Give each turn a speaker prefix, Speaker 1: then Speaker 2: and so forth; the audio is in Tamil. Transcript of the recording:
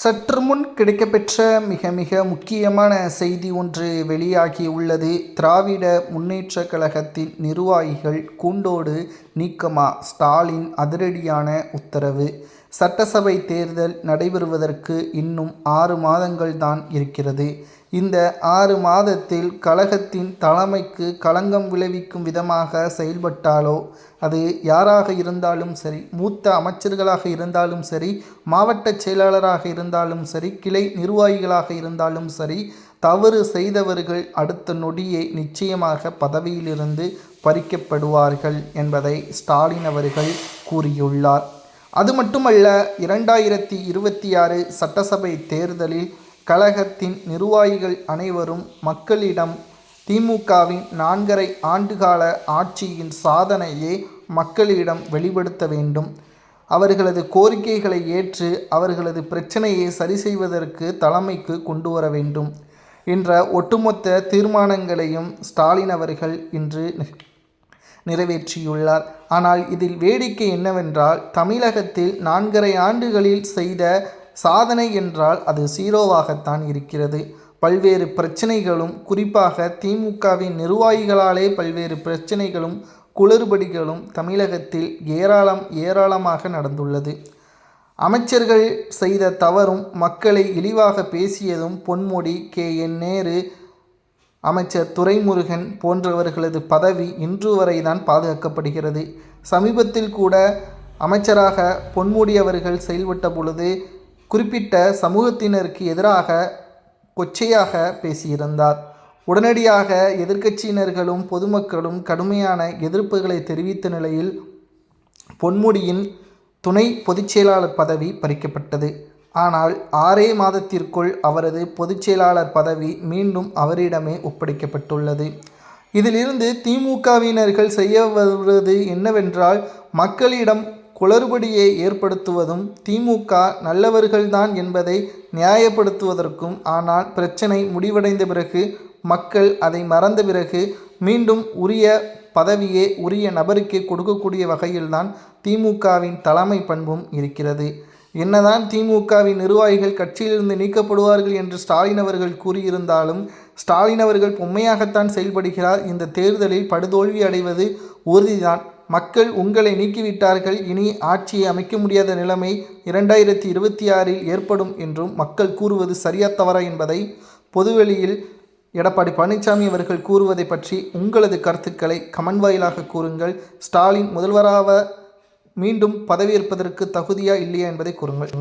Speaker 1: சற்று முன் கிடைக்கப்பெற்ற மிக மிக முக்கியமான செய்தி ஒன்று வெளியாகியுள்ளது. திராவிட முன்னேற்றக் கழகத்தின் நிர்வாகிகள் கூண்டோடு நீக்கமா? ஸ்டாலின் அதிரடியான உத்தரவு. சட்டசபை தேர்தல் நடைபெறுவதற்கு இன்னும் 6 மாதங்கள் தான் இருக்கிறது. இந்த 6 மாதத்தில் கழகத்தின் தலைமைக்கு களங்கம் விளைவிக்கும் விதமாக செயல்பட்டாலோ, அது யாராக இருந்தாலும் சரி, மூத்த அமைச்சர்களாக இருந்தாலும் சரி, மாவட்ட செயலாளராக இருந்தாலும் சரி, கிளை நிர்வாகிகளாக இருந்தாலும் சரி, தவறு செய்தவர்கள் அடுத்த நொடியே நிச்சயமாக பதவியிலிருந்து பறிக்கப்படுவார்கள் என்பதை ஸ்டாலின் அவர்கள் கூறியுள்ளார். அது மட்டுமல்ல, 2026 சட்டசபை தேர்தலில் கழகத்தின் நிர்வாகிகள் அனைவரும் மக்களிடம் திமுகவின் 4½ ஆண்டுகால ஆட்சியின் சாதனையை மக்களிடம் வெளிப்படுத்த வேண்டும். அவர்களது கோரிக்கைகளை ஏற்று அவர்களது பிரச்சனையை சரி செய்வதற்கு தலைமைக்கு கொண்டு வர வேண்டும் என்ற ஒட்டுமொத்த தீர்மானங்களையும் ஸ்டாலின் அவர்கள் இன்று நிறைவேற்றியுள்ளார். ஆனால் இதில் வேடிக்கை என்னவென்றால், தமிழகத்தில் 4½ ஆண்டுகளில் செய்த சாதனை என்றால் அது ஜீரோவாகத்தான் இருக்கிறது. பல்வேறு பிரச்சனைகளும், குறிப்பாக திமுகவின் நிர்வாகிகளாலே பல்வேறு பிரச்சனைகளும் குளறுபடிகளும் தமிழகத்தில் ஏராளமாக நடந்துள்ளது. அமைச்சர்கள் செய்த தவறும், மக்களை இழிவாக பேசியதும், பொன்முடி, KN நேரு, அமைச்சர் துரைமுருகன் போன்றவர்களது பதவி இன்று வரை தான் பாதுகாக்கப்படுகிறது. சமீபத்தில் கூட அமைச்சராக பொன்முடி அவர்கள் செயல்பட்ட பொழுது குறிப்பிட்ட சமூகத்தினருக்கு எதிராக கொச்சையாக பேசியிருந்தார். உடனடியாக எதிர்க்கட்சியினர்களும் பொதுமக்களும் கடுமையான எதிர்ப்புகளை தெரிவித்த நிலையில் பொன்முடியின் துணை பொதுச்செயலாளர் பதவி பறிக்கப்பட்டது. ஆனால் 6 மாதத்திற்குள் அவரது பொதுச்செயலாளர் பதவி மீண்டும் அவரிடமே ஒப்படைக்கப்பட்டுள்ளது. இதிலிருந்து திமுகவினர்கள் செய்ய வருவது என்னவென்றால், மக்களிடம் குளறுபடியை ஏற்படுத்துவதும், திமுக நல்லவர்கள்தான் என்பதை நியாயப்படுத்துவதற்கும், ஆனால் பிரச்சனை முடிவடைந்த பிறகு, மக்கள் அதை மறந்த பிறகு மீண்டும் உரிய பதவியே உரிய நபருக்கே கொடுக்கக்கூடிய வகையில்தான் திமுகவின் தலைமை பண்பும் இருக்கிறது. என்னதான் திமுகவின் நிர்வாகிகள் கட்சியிலிருந்து நீக்கப்படுவார்கள் என்று ஸ்டாலின் அவர்கள் கூறியிருந்தாலும், ஸ்டாலின் அவர்கள் பொம்மையாகத்தான் செயல்படுகிறார். இந்த தேர்தலில் படுதோல்வி அடைவது உறுதிதான். மக்கள் உங்களை நீக்கிவிட்டார்கள், இனி ஆட்சியை அமைக்க முடியாத நிலைமை 2026 ஏற்படும் என்றும் மக்கள் கூறுவது சரியா தவறா என்பதை பொதுவெளியில் எடப்பாடி பழனிசாமி அவர்கள் கூறுவதை பற்றி உங்களது கருத்துக்களை கமெண்ட் வாயிலாக கூறுங்கள். ஸ்டாலின் முதல்வராக மீண்டும் பதவியேற்பதற்கு தகுதியா இல்லையா என்பதை கூறுங்கள்.